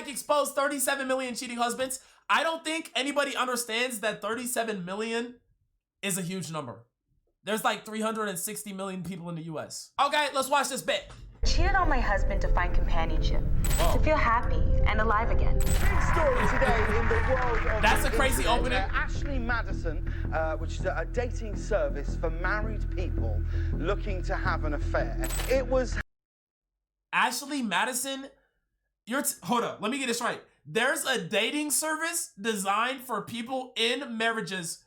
hack exposed 37 million cheating husbands. I don't think anybody understands that 37 million is a huge number. There's like 360 million people in the US. Okay, let's watch this bit. I cheated on my husband to find companionship, to feel happy and alive again. Big story today in the world of That's a crazy internet. opening. Ashley Madison, which is a dating service for married people looking to have an affair. It was Ashley Madison, hold up, let me get this right. There's a dating service designed for people in marriages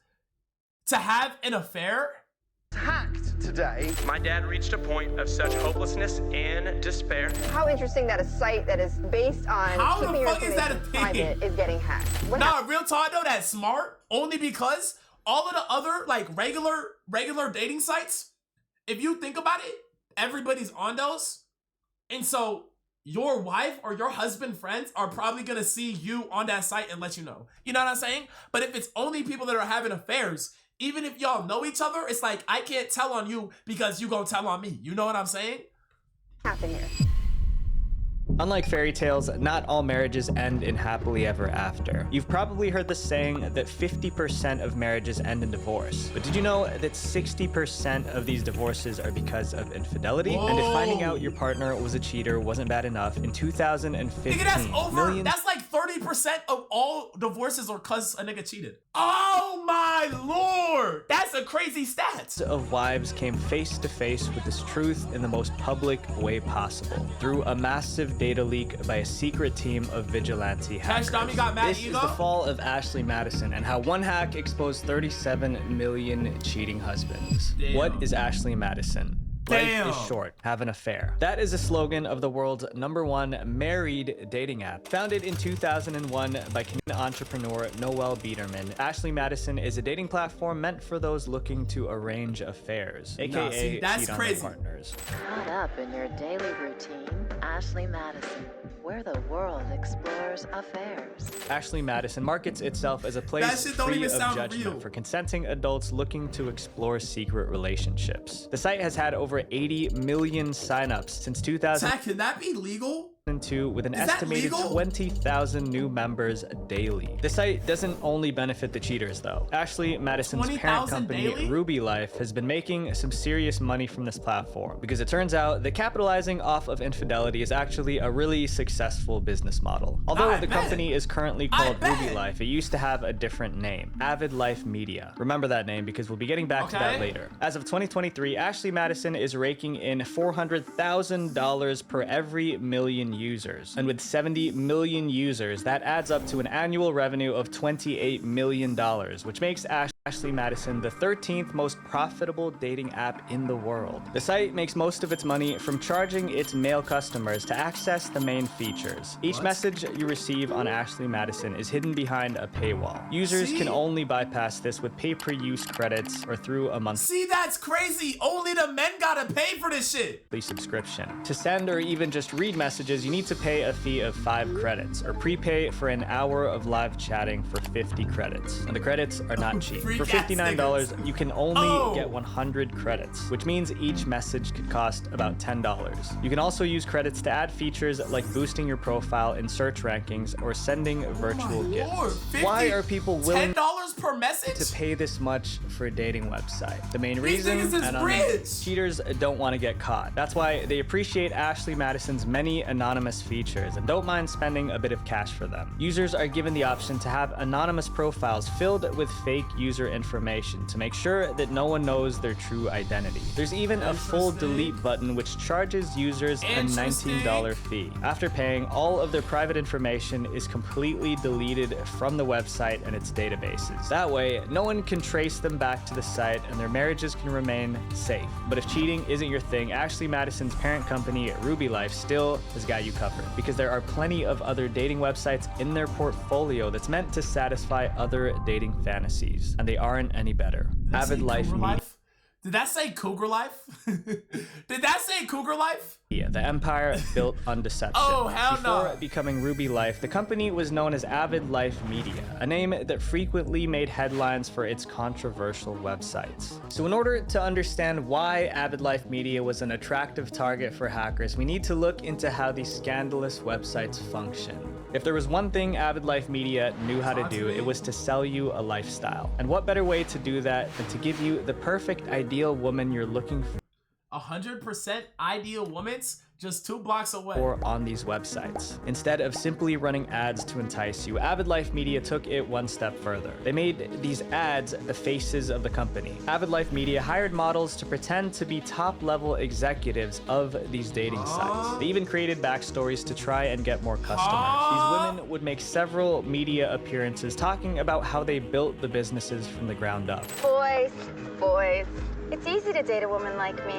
to have an affair? hacked today. My dad reached a point of such hopelessness and despair. How interesting that a site that is based on How the keeping your fuck is that a information thing? private is getting hacked. What Nah, real talk though, that's smart. Only because all of the other like regular dating sites, if you think about it, everybody's on those. And so your wife or your husband friends are probably gonna see you on that site and let you know. You know what I'm saying? But if it's only people that are having affairs, even if y'all know each other, it's like, I can't tell on you because you gonna tell on me. You know what I'm saying? happened here? Unlike fairy tales, not all marriages end in happily ever after. You've probably heard the saying that 50% of marriages end in divorce. But did you know that 60% of these divorces are because of infidelity? Whoa. And if finding out your partner was a cheater wasn't bad enough, in 2015, Nigga, that's over. millions That's like 30% of all divorces are cause a nigga cheated. Oh my lord! That's a crazy stat. of wives came face to face with this truth in the most public way possible, through a massive data leak by a secret team of vigilante hackers. Dummy got mad This is ego? the fall of Ashley Madison and how one hack exposed 37 million cheating husbands. Damn. What is Ashley Madison? Damn. Life is short. Have an affair. That is a slogan of the world's #1 married dating app. Founded in 2001 by Canadian entrepreneur Noel Biederman, Ashley Madison is a dating platform meant for those looking to arrange affairs, aka see, that's cheat on crazy. their partners. Caught up in your daily routine, Ashley Madison, where the world explores affairs. Ashley Madison markets itself as a That place shit don't free even of sound judgment real. for consenting adults looking to explore secret relationships. The site has had over 80 million signups since 2002, Zach, can that be legal? with an Is that estimated legal? 20,000 new members daily. The site doesn't only benefit the cheaters though. Ashley Madison's parent 20,000 company, daily? Ruby Life, has been making some serious money from this platform because it turns out that capitalizing off of infidelity is actually a really successful business model. Although I the bet. company is currently I called bet. Ruby Life, it used to have a different name, Avid Life Media. Remember that name because we'll be getting back to that Okay. later. As of 2023, Ashley Madison is raking in $400,000 per every million users. And with 70 million users, that adds up to an annual revenue of $28 million, which makes Ashley Madison the 13th most profitable dating app in the world. The site makes most of its money from charging its male customers to access the main features. Each message you receive on Ashley Madison is hidden behind a paywall. Users can only bypass this with pay-per-use credits or through a monthly See, that's crazy. Only the men gotta pay for this shit. subscription. To send or even just read messages, you need to pay a fee of 5 credits or prepay for an hour of live chatting for 50 credits. And the credits are not cheap. Freak For ass $59, niggas. you can only Oh. get 100 credits, which means each message could cost about $10. You can also use credits to add features like boosting your profile in search rankings or sending virtual My gifts. lord, 50 Why are people willing $10 per message? to pay this much for a dating website? The main These reason, niggas is and rich. cheaters don't want to get caught. That's why they appreciate Ashley Madison's many anonymous features and don't mind spending a bit of cash for them. Users are given the option to have anonymous profiles filled with fake user information to make sure that no one knows their true identity. There's even a full Interesting. delete button which charges users a Interesting. $19 fee. After paying, all of their private information is completely deleted from the website and its databases. That way, no one can trace them back to the site and their marriages can remain safe. But if cheating isn't your thing, Ashley Madison's parent company, Ruby Life, still has got you covered because there are plenty of other dating websites in their portfolio that's meant to satisfy other dating fantasies, and they aren't any better. Did that Avid say Life Cougar Media. Life? Did that say Cougar Life? Did that say Cougar Life? The empire built on deception. Oh, hell Before no. becoming Ruby Life, the company was known as Avid Life Media, a name that frequently made headlines for its controversial websites. So in order to understand why Avid Life Media was an attractive target for hackers, we need to look into how these scandalous websites function. If there was one thing Avid Life Media knew how to do, it was to sell you a lifestyle. And what better way to do that than to give you the perfect ideal woman you're looking for? 100% ideal woman's just 2 blocks away. Or on these websites. Instead of simply running ads to entice you, Avid Life Media took it one step further. They made these ads the faces of the company. Avid Life Media hired models to pretend to be top-level executives of these dating sites. They even created backstories to try and get more customers. These women would make several media appearances talking about how they built the businesses from the ground up. Boys. It's easy to date a woman like me.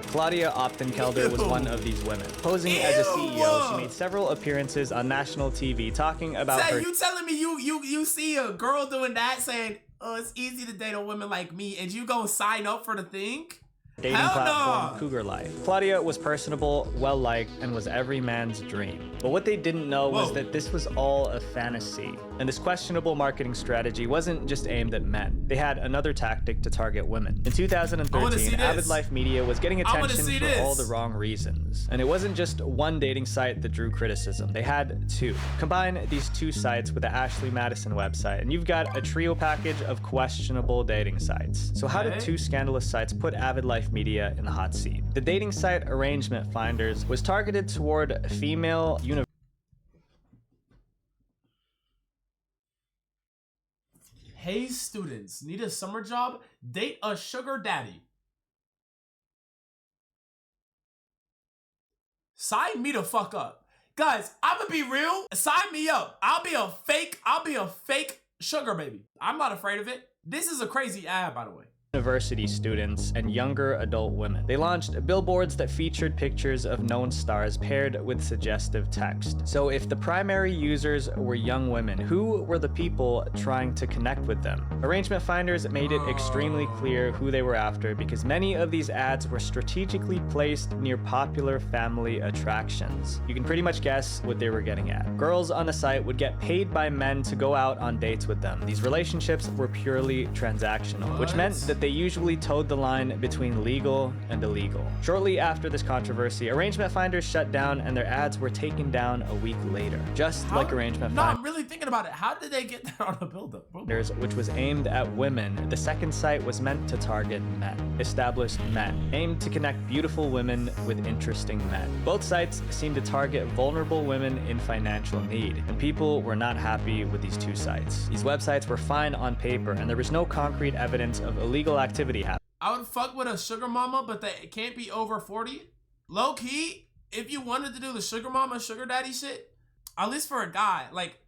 Claudia Optenkelder was one of these women. Posing as a CEO, she made several appearances on national TV talking about her. You telling me you see a girl doing that saying, "Oh, it's easy to date a woman like me," and you go sign up for the thing? Dating platform Cougar Life. Claudia was personable, well-liked, and was every man's dream. But what they didn't know was that this was all a fantasy. And this questionable marketing strategy wasn't just aimed at men. They had another tactic to target women. In 2013, Avid Life Media was getting attention for all the wrong reasons. And it wasn't just one dating site that drew criticism. They had 2. Combine these 2 sites with the Ashley Madison website, and you've got a trio package of questionable dating sites. So how did 2 scandalous sites put Avid Life Media in the hot seat? The dating site Arrangement Finders was targeted toward female Hey students, need a summer job? Date a sugar daddy. Sign me the fuck up. Guys, I'm gonna be real. Sign me up. I'll be a fake sugar baby. I'm not afraid of it. This is a crazy ad, by the way. University students and younger adult women. They launched billboards that featured pictures of known stars paired with suggestive text. So if the primary users were young women, who were the people trying to connect with them? Arrangement Finders made it extremely clear who they were after because many of these ads were strategically placed near popular family attractions. You can pretty much guess what they were getting at. Girls on the site would get paid by men to go out on dates with them. These relationships were purely transactional, which meant that they usually towed the line between legal and illegal. Shortly after this controversy, Arrangement Finders shut down and their ads were taken down a week later. Just like Arrangement Finders. I'm really thinking about it. How did they get that on a build-up? Which was aimed at women. The second site was meant to target men. Established men. Aimed to connect beautiful women with interesting men. Both sites seemed to target vulnerable women in financial need, and people were not happy with these 2 sites. These websites were fine on paper, and there was no concrete evidence of illegal activity happening. I would fuck with a sugar mama, but they can't be over 40. Low key, if you wanted to do the sugar mama, sugar daddy shit, at least for a guy, like,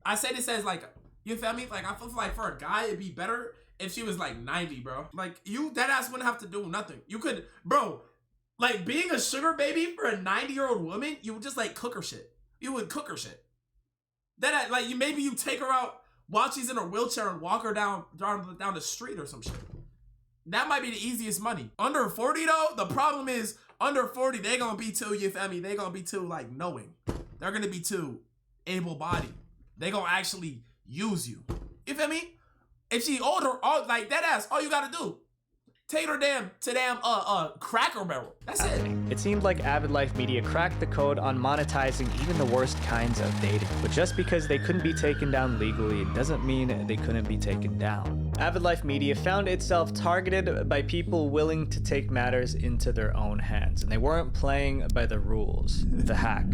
I say this as like, you feel me? Like, I feel like for a guy, it'd be better if she was like 90, bro. Like, you, that ass wouldn't have to do nothing. You could, bro, like being a sugar baby for a 90-year-old woman, you would just like cook her shit. You would cook her shit. That, like, maybe you take her out while she's in a wheelchair and walk her down the street or some shit. That might be the easiest money. Under 40 though, the problem is under 40, they gonna be too, you feel me? They gonna be too like knowing. They're gonna be too able-bodied. They gonna actually use you. You feel me? If she older, all like that ass, all you gotta do, take her to Cracker Barrel. That's it. It seemed like Avid Life Media cracked the code on monetizing even the worst kinds of dating. But just because they couldn't be taken down legally doesn't mean they couldn't be taken down. Avid Life Media found itself targeted by people willing to take matters into their own hands, and they weren't playing by the rules. The hack.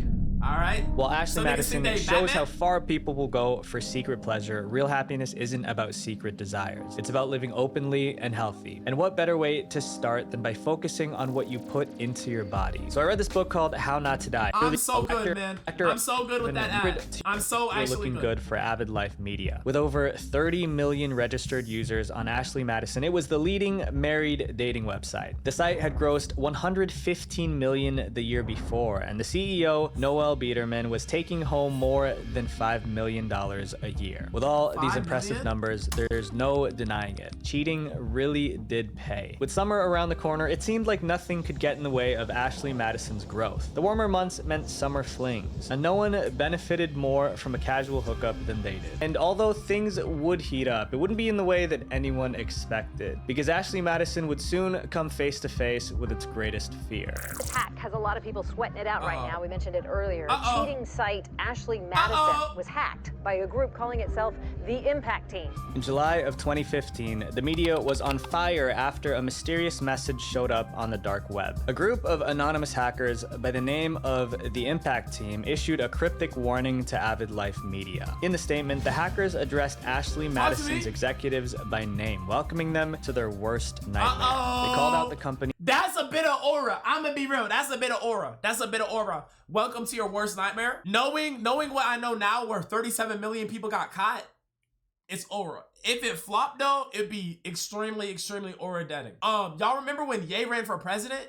All right. While Ashley Madison shows how far people will go for secret pleasure, real happiness isn't about secret desires. It's about living openly and healthy. And what better way to start than by focusing on what you put into your body? So I read this book called How Not to Die. I'm so good, man. I'm so good with that ad. I'm so actually looking good for Avid Life Media. With over 30 million registered users on Ashley Madison, it was the leading married dating website. The site had grossed $115 million the year before, and the CEO, Noel Biederman, was taking home more than $5 million a year. With all these impressive numbers, there's no denying it. Cheating really did pay. With summer around the corner, it seemed like nothing could get in the way of Ashley Madison's growth. The warmer months meant summer flings, and no one benefited more from a casual hookup than they did. And although things would heat up, it wouldn't be in the way that anyone expected, because Ashley Madison would soon come face to face with its greatest fear. This hack has a lot of people sweating it out right now. We mentioned it earlier. earlier, cheating site Ashley Madison was hacked by a group calling itself the Impact Team. In July of 2015, the media was on fire after a mysterious message showed up on the dark web. A group of anonymous hackers by the name of the Impact Team issued a cryptic warning to Avid Life Media. In the statement, the hackers addressed Ashley Madison's executives by name, welcoming them to their worst nightmare. They called out the company. That's a bit of aura. I'm gonna be real. That's a bit of aura. That's a bit of aura. Welcome to your worst nightmare. Knowing what I know now, where 37 million people got caught, it's aura. If it flopped though, it'd be extremely, extremely aura-deading. Y'all remember when Ye ran for president?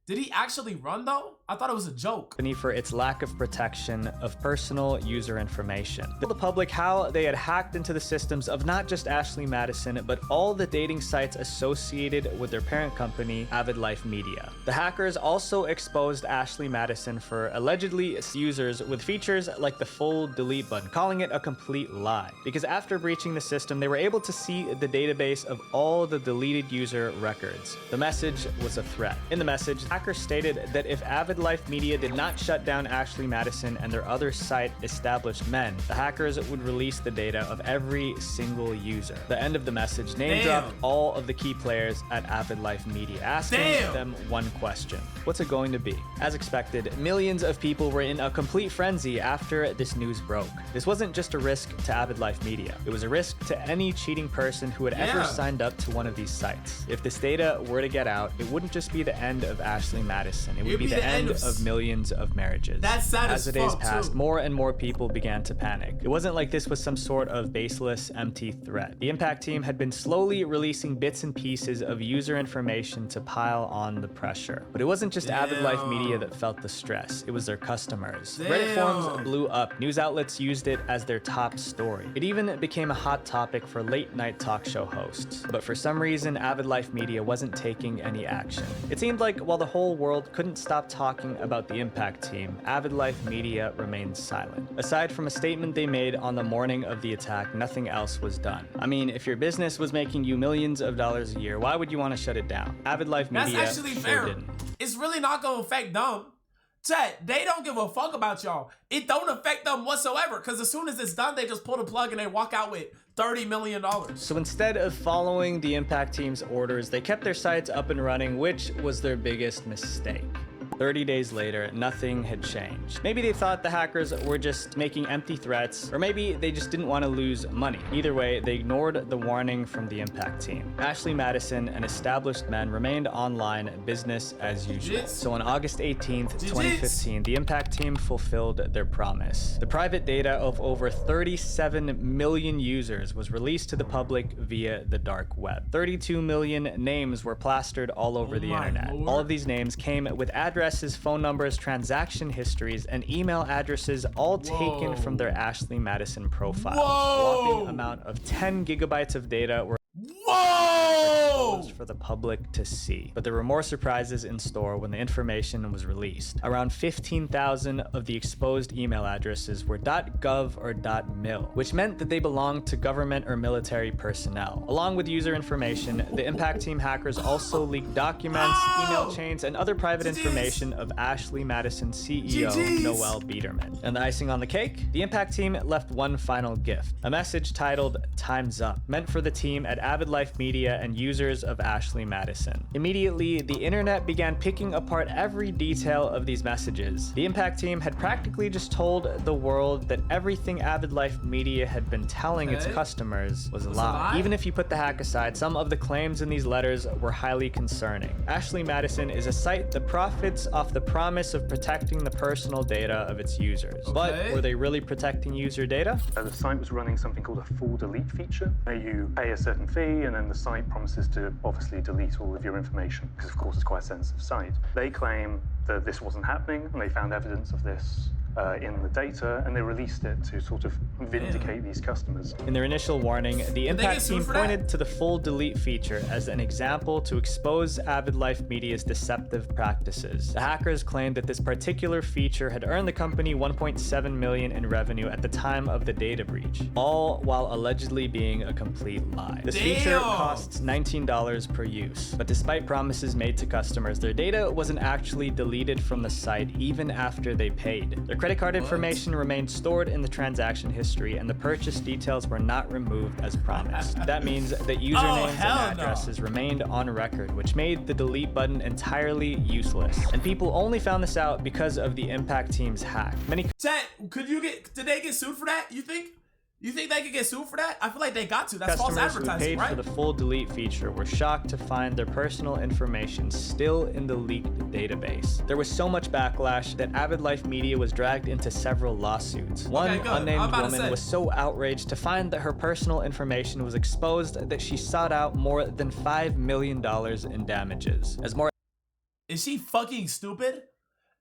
Did he actually run though? I thought it was a joke. For its lack of protection of personal user information. Told the public how they had hacked into the systems of not just Ashley Madison, but all the dating sites associated with their parent company, Avid Life Media. The hackers also exposed Ashley Madison for allegedly users with features like the full delete button, calling it a complete lie. Because after breaching the system, they were able to see the database of all the deleted user records. The message was a threat. In the message, hackers stated that if Avid Life Media did not shut down Ashley Madison and their other site, Established Men, the hackers would release the data of every single user. The end of the message name-dropped all of the key players at Avid Life Media, asking them one question. What's it going to be? As expected, millions of people were in a complete frenzy after this news broke. This wasn't just a risk to Avid Life Media. It was a risk to any cheating person who had ever signed up to one of these sites. If this data were to get out, it wouldn't just be the end of Ashley Madison. It would be the end of millions of marriages. That's sad as the days passed, too. more and more people began to panic. It wasn't like this was some sort of baseless, empty threat. The Impact Team had been slowly releasing bits and pieces of user information to pile on the pressure. But it wasn't just Avid Life Media that felt the stress. It was their customers. Reddit forums blew up. News outlets used it as their top story. It even became a hot topic for late-night talk show hosts. But for some reason, Avid Life Media wasn't taking any action. It seemed like while the whole world couldn't stop talking about the Impact Team, Avid Life Media remained silent. Aside from a statement they made on the morning of the attack, nothing else was done. I mean, if your business was making you millions of dollars a year, why would you want to shut it down? Avid Life Media That's actually fair. didn't. It's really not gonna affect them. Chat, they don't give a fuck about y'all. It don't affect them whatsoever, because as soon as it's done, they just pull the plug and they walk out with $30 million. So instead of following the Impact Team's orders, they kept their sites up and running, which was their biggest mistake. 30 days later, nothing had changed. Maybe they thought the hackers were just making empty threats, or maybe they just didn't want to lose money. Either way, they ignored the warning from the Impact Team. Ashley Madison and Established Men remained online, business as usual. So on August 18th, 2015, the Impact Team fulfilled their promise. The private data of over 37 million users was released to the public via the dark web. 32 million names were plastered all over the internet. Lord. All of these names came with addresses, phone numbers, transaction histories, and email addresses, all taken from their Ashley Madison profiles. A whopping amount of 10 gigabytes of data were for the public to see. But there were more surprises in store when the information was released. Around 15,000 of the exposed email addresses were .gov or .mil, which meant that they belonged to government or military personnel. Along with user information, the Impact Team hackers also leaked documents, email chains, and other private information of Ashley Madison CEO Noel Biederman. And the icing on the cake? The Impact Team left one final gift, a message titled "Time's Up," meant for the team at Avid Life Media and users of Ashley Madison. Immediately, the internet began picking apart every detail of these messages. The Impact Team had practically just told the world that everything Avid Life Media had been telling its customers was a lie. Even if you put the hack aside, some of the claims in these letters were highly concerning. Ashley Madison is a site that profits off the promise of protecting the personal data of its users. But were they really protecting user data? The site was running something called a full delete feature, where you pay a certain fee and then the site promises to obviously delete all of your information, because of course it's quite a sensitive site. They claim that this wasn't happening, and they found evidence of this in the data, and they released it to sort of vindicate these customers. In their initial warning, the Impact Team pointed to the full delete feature as an example to expose Avid Life Media's deceptive practices. The hackers claimed that this particular feature had earned the company $1.7 million in revenue at the time of the data breach, all while allegedly being a complete lie. This feature costs $19 per use, but despite promises made to customers, their data wasn't actually deleted from the site even after they paid. Their credit card information remained stored in the transaction history, and the purchase details were not removed as promised. That means that usernames and addresses remained on record, which made the delete button entirely useless. And people only found this out because of the Impact team's hack. Chat, did they get sued for that, you think? You think they could get sued for that? I feel like they got to. That's false advertising, customers who paid right? for the full delete feature were shocked to find their personal information still in the leaked database. There was so much backlash that Avid Life Media was dragged into several lawsuits. One unnamed woman was so outraged to find that her personal information was exposed that she sought out more than $5 million in damages. Is she fucking stupid?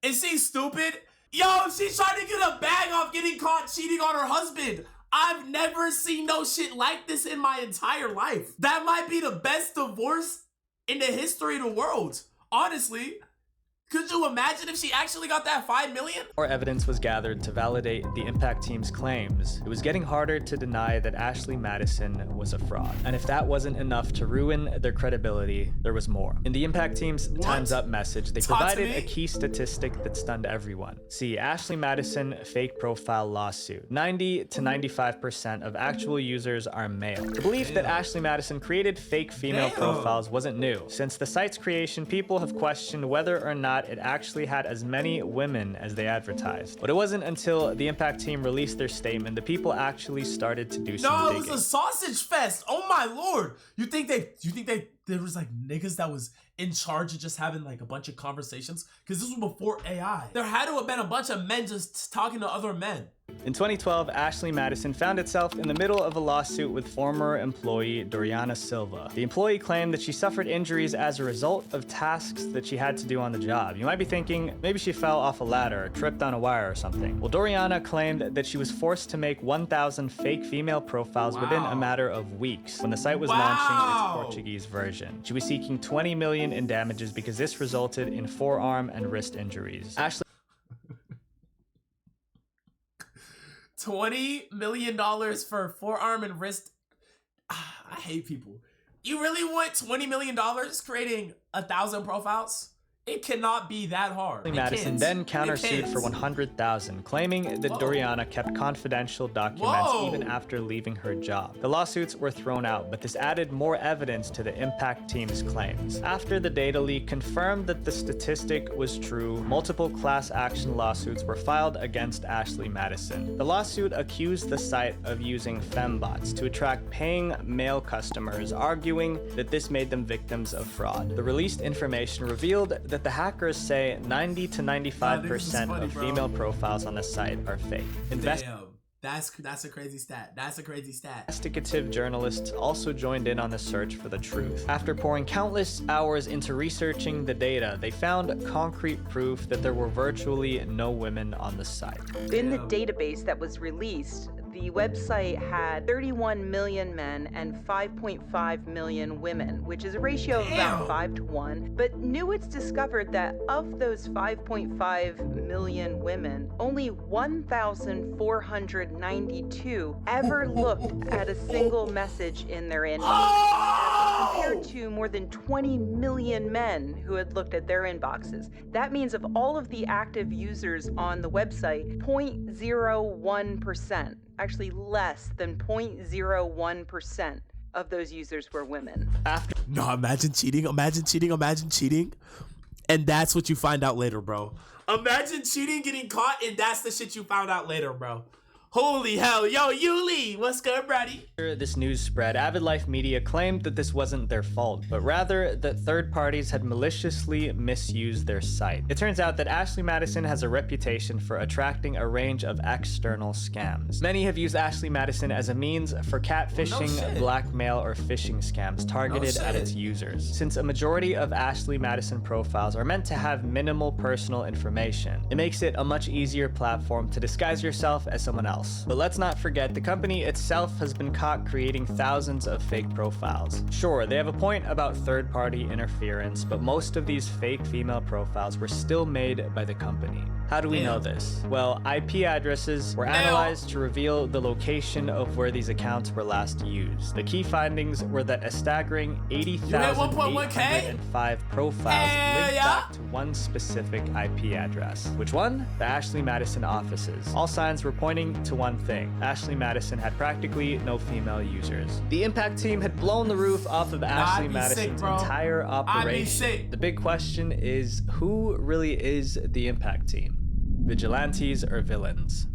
Is she stupid? Yo, she's trying to get a bag off getting caught cheating on her husband. I've never seen no shit like this in my entire life. That might be the best divorce in the history of the world. Honestly, could you imagine if she actually got that $5 million? More evidence was gathered to validate the Impact team's claims. It was getting harder to deny that Ashley Madison was a fraud. And if that wasn't enough to ruin their credibility, there was more. In the Impact team's Time's Up message, they provided a key statistic that stunned everyone. See, Ashley Madison fake profile lawsuit. 90 to 95% of actual users are male. The belief that Ashley Madison created fake female profiles wasn't new. Since the site's creation, people have questioned whether or not it actually had as many women as they advertised. But it wasn't until the Impact team released their statement that people actually started to do some digging. No, it was a sausage fest. Oh my lord. You think there was like niggas that was in charge of just having like a bunch of conversations? Because this was before AI. There had to have been a bunch of men just talking to other men. In 2012, Ashley Madison found itself in the middle of a lawsuit with former employee Doriana Silva. The employee claimed that she suffered injuries as a result of tasks that she had to do on the job. You might be thinking, maybe she fell off a ladder or tripped on a wire or something. Well, Doriana claimed that she was forced to make 1,000 fake female profiles within a matter of weeks when the site was launching its Portuguese version. She was seeking $20 million in damages because this resulted in forearm and wrist injuries. Ashley $20 million for forearm and wrist. I hate people. You really want $20 million creating 1,000 profiles? It cannot be that hard. Madison then countersued for $100,000, claiming that Doriana kept confidential documents even after leaving her job. The lawsuits were thrown out, but this added more evidence to the Impact team's claims. After the data leak confirmed that the statistic was true, multiple class action lawsuits were filed against Ashley Madison. The lawsuit accused the site of using fembots to attract paying male customers, arguing that this made them victims of fraud. The released information revealed that the hackers say 90 to 95% of female profiles on the site are fake. That's a crazy stat. That's a crazy stat. Investigative journalists also joined in on the search for the truth. After pouring countless hours into researching the data, they found concrete proof that there were virtually no women on the site. In the database that was released, the website had 31 million men and 5.5 million women, which is a ratio of about 5 to 1. But Newitz discovered that of those 5.5 million women, only 1,492 ever looked at a single message in their inbox, compared to more than 20 million men who had looked at their inboxes. That means of all of the active users on the website, 0.01%. Actually less than 0.01% of those users were women. No, imagine cheating, and that's what you find out later, bro. Imagine cheating, getting caught, and that's the shit you found out later, bro. Holy hell. Yo, Yuli, what's good, Brady? This news spread, Avid Life Media claimed that this wasn't their fault, but rather that third parties had maliciously misused their site. It turns out that Ashley Madison has a reputation for attracting a range of external scams. Many have used Ashley Madison as a means for catfishing, blackmail, or phishing scams targeted at its users. Since a majority of Ashley Madison profiles are meant to have minimal personal information, it makes it a much easier platform to disguise yourself as someone else. else. But let's not forget, the company itself has been caught creating thousands of fake profiles. Sure, they have a point about third-party interference, but most of these fake female profiles were still made by the company. How do we know this? Well, IP addresses were analyzed to reveal the location of where these accounts were last used. The key findings were that a staggering 80,805 profiles linked back to one specific IP address. Which one? The Ashley Madison offices. All signs were pointing to one thing. Ashley Madison had practically no female users. The Impact team had blown the roof off of Ashley Madison's entire operation. The big question is, who really is the Impact team? Vigilantes or villains?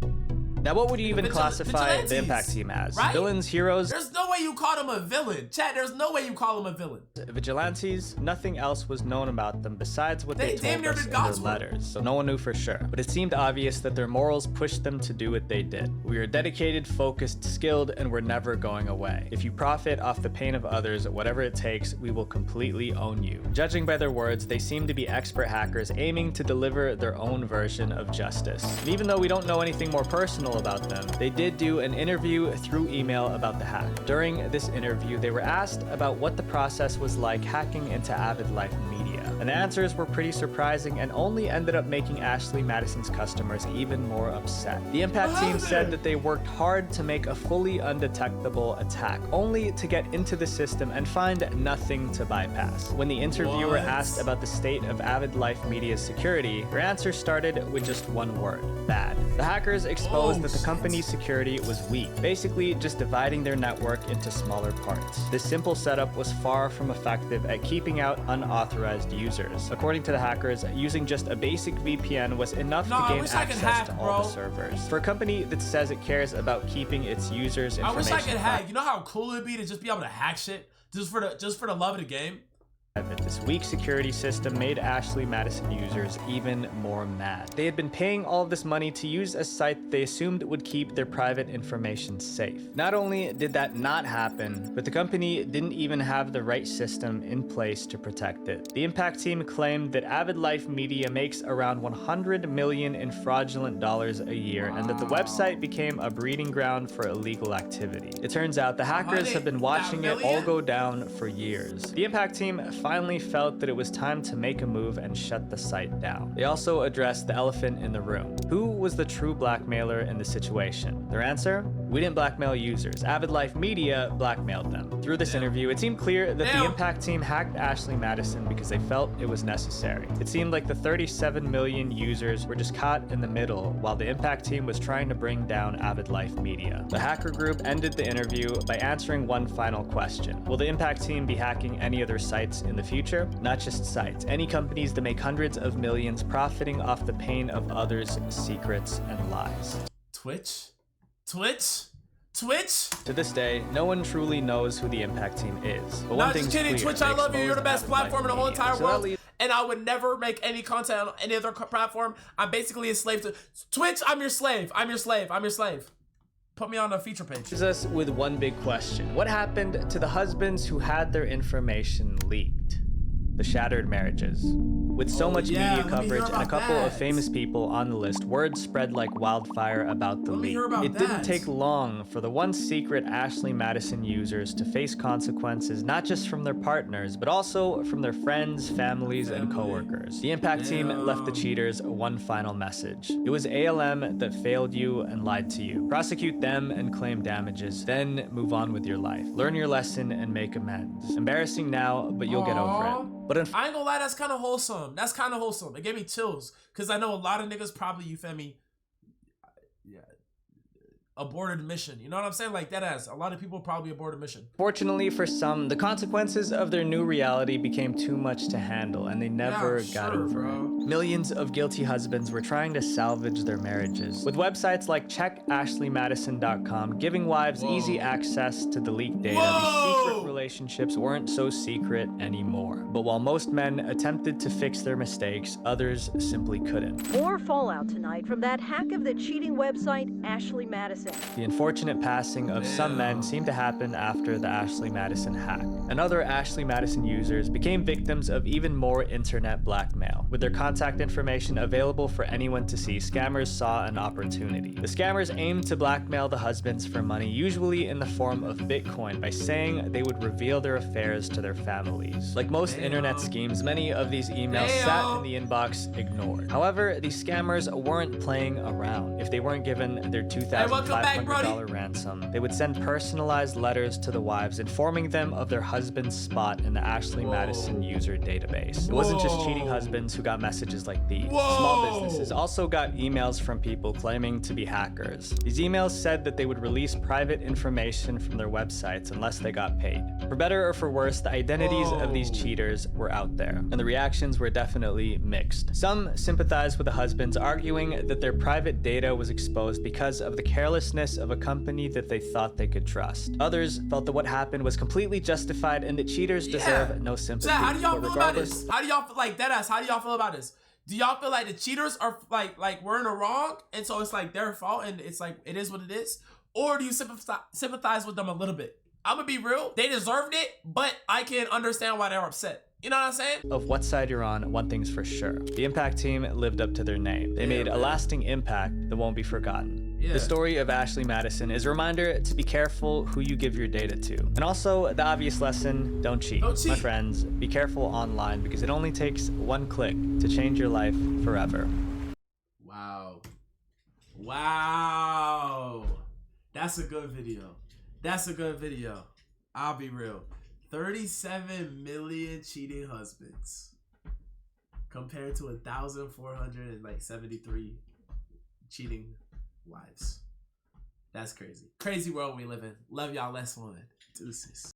Now, what would you even classify the Impact team as? Right? Villains, heroes? There's no way you call them a villain. Chad, there's no way you call them a villain. Vigilantes, nothing else was known about them besides what they told us in their letters, so no one knew for sure. But it seemed obvious that their morals pushed them to do what they did. We are dedicated, focused, skilled, and we're never going away. If you profit off the pain of others, whatever it takes, we will completely own you. Judging by their words, they seem to be expert hackers aiming to deliver their own version of justice. And even though we don't know anything more personal about them, they did do an interview through email about the hack. During this interview, they were asked about what the process was like hacking into Avid Life Media. And the answers were pretty surprising and only ended up making Ashley Madison's customers even more upset. The Impact team said that they worked hard to make a fully undetectable attack, only to get into the system and find nothing to bypass. When the interviewer asked about the state of Avid Life Media's security, her answer started with just one word: bad. The hackers exposed that the company's security was weak, basically just dividing their network into smaller parts. This simple setup was far from effective at keeping out unauthorized users. According to the hackers, using just a basic VPN was enough to gain access to all the servers. For a company that says it cares about keeping its users' information, I wish I could hack. You know how cool it would be to just be able to hack shit just for the love of the game? This weak security system made Ashley Madison users even more mad. They had been paying all of this money to use a site they assumed would keep their private information safe. Not only did that not happen, but the company didn't even have the right system in place to protect it. The Impact team claimed that Avid Life Media makes around $100 million in fraudulent dollars a year, and that the website became a breeding ground for illegal activity. It turns out the hackers have been watching it all go down for years. The Impact team finally felt that it was time to make a move and shut the site down. They also addressed the elephant in the room. Who was the true blackmailer in the situation? Their answer? We didn't blackmail users. Avid Life Media blackmailed them. Through this interview, it seemed clear that the Impact team hacked Ashley Madison because they felt it was necessary. It seemed like the 37 million users were just caught in the middle while the Impact team was trying to bring down Avid Life Media. The hacker group ended the interview by answering one final question. Will the Impact team be hacking any other sites in the future? Not just sites, any companies that make hundreds of millions profiting off the pain of others' secrets and lies. Twitch? To this day, no one truly knows who the Impact team is. But one thing's clear, Twitch, I love you. You're the best platform in the whole entire world. And I would never make any content on any other platform. I'm basically a slave to Twitch. I'm your slave. Put me on a feature page. Leaves us with one big question. What happened to the husbands who had their information leaked? The shattered marriages. With so much media coverage and a couple of famous people on the list, word spread like wildfire about the leak. It didn't take long for the once secret Ashley Madison users to face consequences not just from their partners, but also from their friends, families, and coworkers. The Impact team left the cheaters one final message. It was ALM that failed you and lied to you. Prosecute them and claim damages, then move on with your life. Learn your lesson and make amends. Embarrassing now, but you'll get over it. But I ain't gonna lie, that's kind of wholesome. It gave me chills. Because I know a lot of niggas probably, you feel me, aborted mission. You know what I'm saying? Like, that ass. A lot of people probably aborted mission. Fortunately for some, the consequences of their new reality became too much to handle, and they never got over it. Millions of guilty husbands were trying to salvage their marriages. With websites like checkashleymadison.com giving wives easy access to the leaked data, these secret relationships relationships weren't so secret anymore. But while most men attempted to fix their mistakes, others simply couldn't. More fallout tonight from that hack of the cheating website Ashley Madison. The unfortunate passing of some men seemed to happen after the Ashley Madison hack. And other Ashley Madison users became victims of even more internet blackmail. With their contact information available for anyone to see, scammers saw an opportunity. The scammers aimed to blackmail the husbands for money, usually in the form of Bitcoin, by saying they would reveal their affairs to their families. Like most internet schemes, many of these emails sat in the inbox ignored. However, these scammers weren't playing around. If they weren't given their $2,500 ransom, they would send personalized letters to the wives informing them of their husband's spot in the Ashley Madison user database. It wasn't just cheating husbands who got messages like these. Small businesses also got emails from people claiming to be hackers. These emails said that they would release private information from their websites unless they got paid. For better or for worse, the identities of these cheaters were out there, and the reactions were definitely mixed. Some sympathized with the husbands, arguing that their private data was exposed because of the carelessness of a company that they thought they could trust. Others felt that what happened was completely justified and that cheaters deserve no sympathy. So how do y'all feel about this? How do y'all feel like deadass? How do y'all feel about this? Do y'all feel like the cheaters are like we're in the wrong and so it's like their fault and it's like it is what it is? Or do you sympathize with them a little bit? I'm gonna be real, they deserved it, but I can understand why they're upset. You know what I'm saying? Of what side you're on, one thing's for sure. The Impact team lived up to their name. They made a lasting impact that won't be forgotten. The story of Ashley Madison is a reminder to be careful who you give your data to. And also, the obvious lesson, don't cheat. Don't cheat. My friends, be careful online because it only takes one click to change your life forever. Wow. Wow. That's a good video. That's a good video. I'll be real. 37 million cheating husbands compared to 1,473 cheating wives. That's crazy. Crazy world we live in. Love y'all. Less one. Deuces.